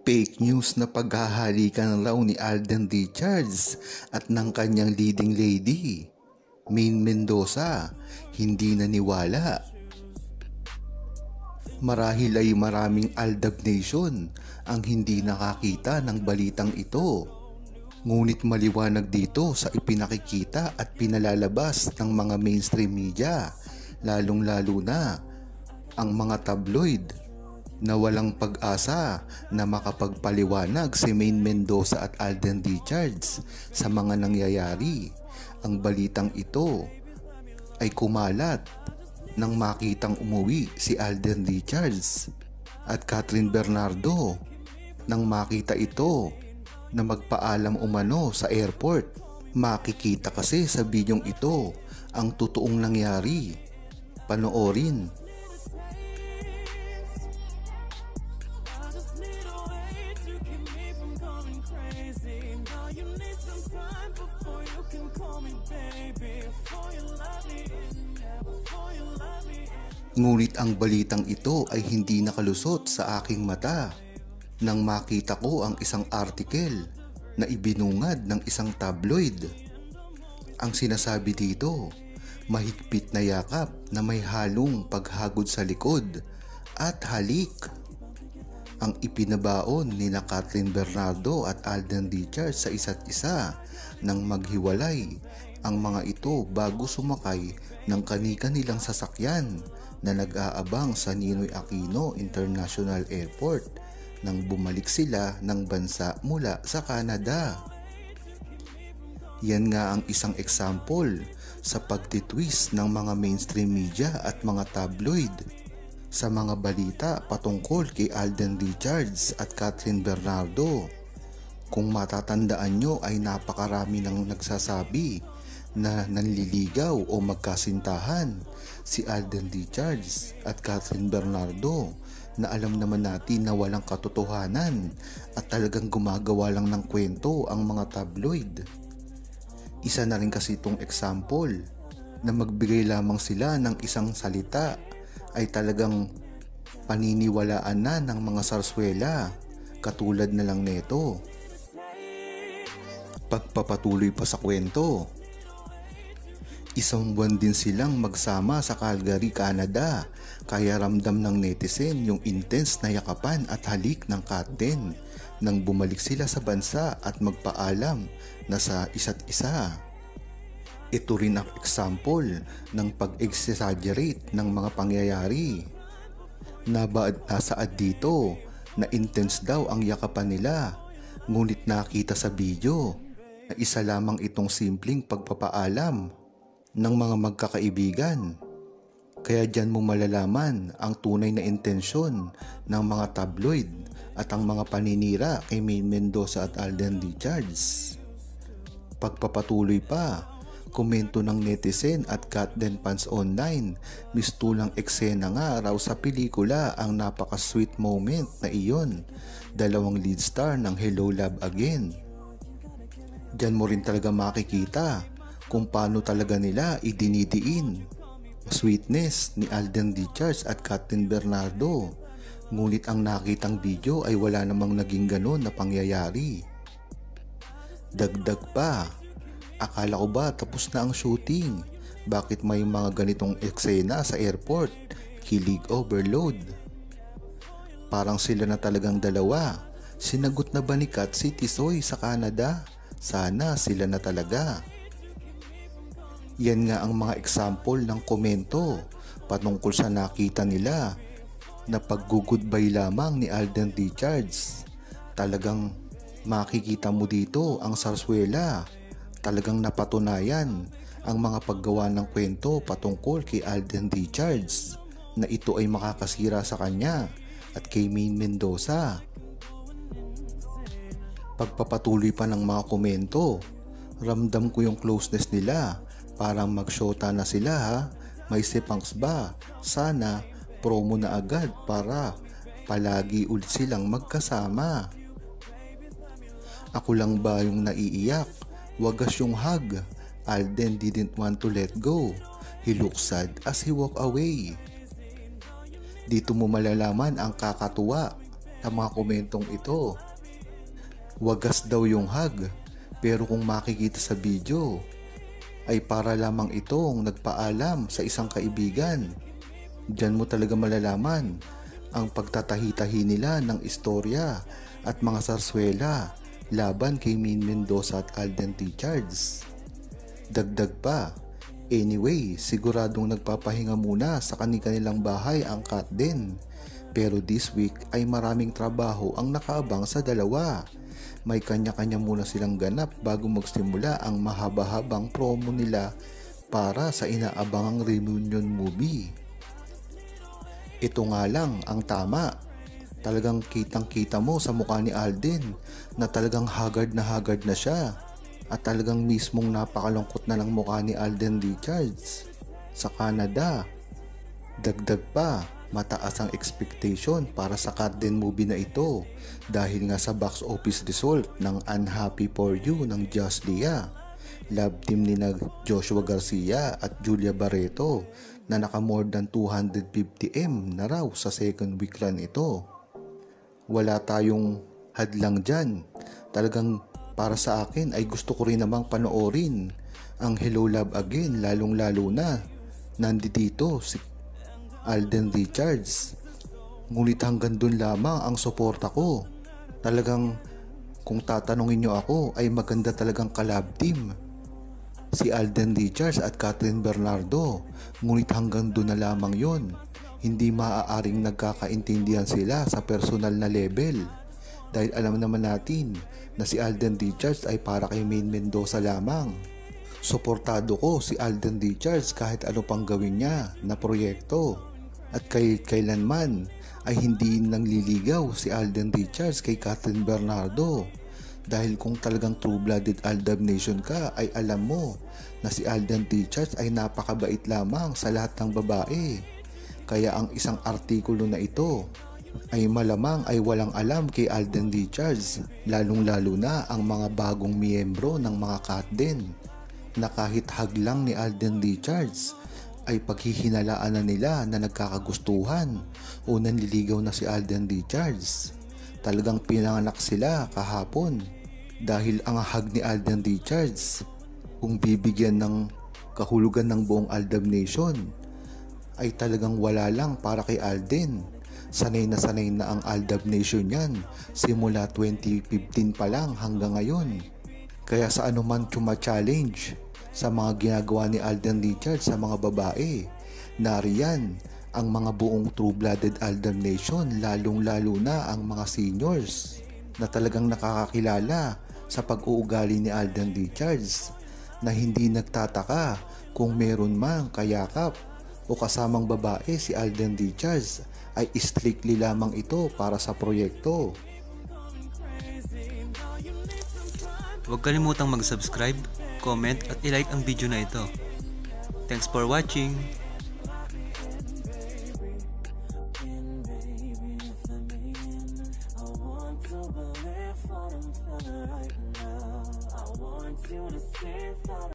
Fake news na paghahalikan raw ni Alden Richards at ng kanyang leading lady, Maine Mendoza, hindi naniwala. Marahil ay maraming Aldab Nation ang hindi nakakita ng balitang ito. Ngunit maliwanag dito sa ipinakikita at pinalalabas ng mga mainstream media, lalong-lalo na ang mga tabloid, na walang pag-asa na makapagpaliwanag si Maine Mendoza at Alden Richards sa mga nangyayari. Ang balitang ito ay kumalat nang makitang umuwi si Alden Richards at Catherine Bernardo nang makita ito na magpaalam umano sa airport. Makikita kasi sa bidyong ito ang totoong nangyari. Panoorin. Ngunit ang balitang ito ay hindi nakalusot sa aking mata nang makita ko ang isang article na ibinungad ng isang tabloid. Ang sinasabi dito, mahigpit na yakap na may halong paghagod sa likod at halik ang ipinabaon ni na Catherine Bernardo at Alden Richards sa isa't isa nang maghiwalay ang mga ito bago sumakay ng kani-kanilang sasakyan na nag-aabang sa Ninoy Aquino International Airport nang bumalik sila ng bansa mula sa Canada. Yan nga ang isang example sa pagtitwist ng mga mainstream media at mga tabloid sa mga balita patungkol kay Alden Richards at Catherine Bernardo. Kung matatandaan nyo ay napakarami nang nagsasabi na nanliligaw o magkasintahan si Alden Richards at Catherine Bernardo, na alam naman natin na walang katotohanan at talagang gumagawa lang ng kwento ang mga tabloid. Isa na rin kasi itong example na magbigay lamang sila ng isang salita ay talagang paniniwalaan na ng mga sarswela, katulad na lang neto. Pagpapatuloy pa sa kwento, isang buwan din silang magsama sa Calgary, Canada, kaya ramdam ng netizen yung intense na yakapan at halik ng Catden nang bumalik sila sa bansa at magpaalam na sa isa't isa. Ito rin ang example ng pag-exaggerate ng mga pangyayari. Nasaad dito na intense daw ang yakapan nila, ngunit nakita sa video na isa lamang itong simpleng pagpapaalam ng mga magkakaibigan. Kaya dyan mo malalaman ang tunay na intensyon ng mga tabloid at ang mga paninira kay Maine Mendoza at Alden Richards. Pagpapatuloy pa, komento ng netizen at Catden fans online, mistulang eksena nga raw sa pelikula ang napaka-sweet moment na iyon, dalawang lead star ng Hello Love Again. Dyan mo rin talaga makikita kung paano talaga nila idinidiin sweetness ni Alden Richards at Catherine Bernardo. Ngunit ang nakitang video ay wala namang naging ganon na pangyayari. Dagdag pa, akala ko ba tapos na ang shooting? Bakit may mga ganitong eksena sa airport? Kilig overload. Parang sila na talagang dalawa. Sinagot na ba ni Kat si Tisoy sa Canada? Sana sila na talaga. Yan nga ang mga example ng komento patungkol sa nakita nila na pag-goodbye lamang ni Alden Richards. Talagang makikita mo dito ang sarswela. Talagang napatunayan ang mga paggawa ng kwento patungkol kay Alden Richards na ito ay makakasira sa kanya at kay Maine Mendoza. Pagpapatuloy pa ng mga komento, ramdam ko yung closeness nila. Parang magsyota na sila ha. May sepangs ba? Sana promo na agad para palagi ulit silang magkasama. Ako lang ba yung naiiyak? Wagas yung hug. Alden didn't want to let go. He looked sad as he walked away. Dito mo malalaman ang kakatuwa sa mga komentong ito. Wagas daw yung hug, pero kung makikita sa video, ay para lamang itong nagpaalam sa isang kaibigan. Diyan mo talaga malalaman ang pagtatahi-tahi nila ng istorya at mga sarswela laban kay Maine Mendoza at Alden Richards. Dagdag pa, anyway, siguradong nagpapahinga muna sa kanilang bahay ang Kat din. Pero this week ay maraming trabaho ang nakaabang sa dalawa. May kanya-kanya muna silang ganap bago magsimula ang mahaba-habang promo nila para sa inaabangang reunion movie. Ito nga lang ang tama. Talagang kitang-kita mo sa mukha ni Alden na talagang haggard na siya. At talagang mismong napakalungkot na ng mukha ni Alden Richards sa Canada. Dagdag pa, mataas ang expectation para sa Kat din movie na ito dahil nga sa box office result ng Unhappy for You ng Just Leah. Love team ni Joshua Garcia at Julia Barreto na naka more than 250M na raw sa second week run ito. Wala tayong hadlang dyan. Talagang para sa akin ay gusto ko rin namang panoorin ang Hello Love Again, lalong lalo na nandito si Alden Richards. Ngunit hanggang dun lamang ang suporta ko. Talagang kung tatanungin nyo ako ay maganda talagang collab team si Alden Richards at Catherine Bernardo. Ngunit hanggang dun na lamang yon. Hindi maaaring nagkakaintindihan sila sa personal na level. Dahil alam naman natin na si Alden Richards ay para kay Maine Mendoza lamang. Suportado ko si Alden Richards kahit ano pang gawin niya na proyekto. At kailanman ay hindi nangliligaw si Alden Richards kay Catherine Bernardo. Dahil kung talagang true-blooded Aldab Nation ka ay alam mo na si Alden Richards ay napakabait lamang sa lahat ng babae. Kaya ang isang artikulo na ito ay malamang ay walang alam kay Alden Richards, lalong-lalo na ang mga bagong miyembro ng mga Kat din, na kahit haglang ni Alden Richards ay paghihinalaan na nila na nagkakagustuhan o nanliligaw na si Alden Richards. Talagang pinanganak sila kahapon dahil ang hag ni Alden Richards, kung bibigyan ng kahulugan ng buong Aldab Nation, ay talagang wala lang para kay Alden. Sanay na ang Aldab Nation yan simula 2015 pa lang hanggang ngayon. Kaya sa anuman challenge sa mga ginagawa ni Alden Richards sa mga babae, nariyan ang mga buong true-blooded Aldab Nation, lalong-lalo na ang mga seniors na talagang nakakakilala sa pag-uugali ni Alden Richards, na hindi nagtataka kung meron mang kayakap o kasamang babae si Alden Richards ay strictly lamang ito para sa proyekto. Huwag kalimutang mag-subscribe, comment at i-like ang video na ito. Thanks for watching!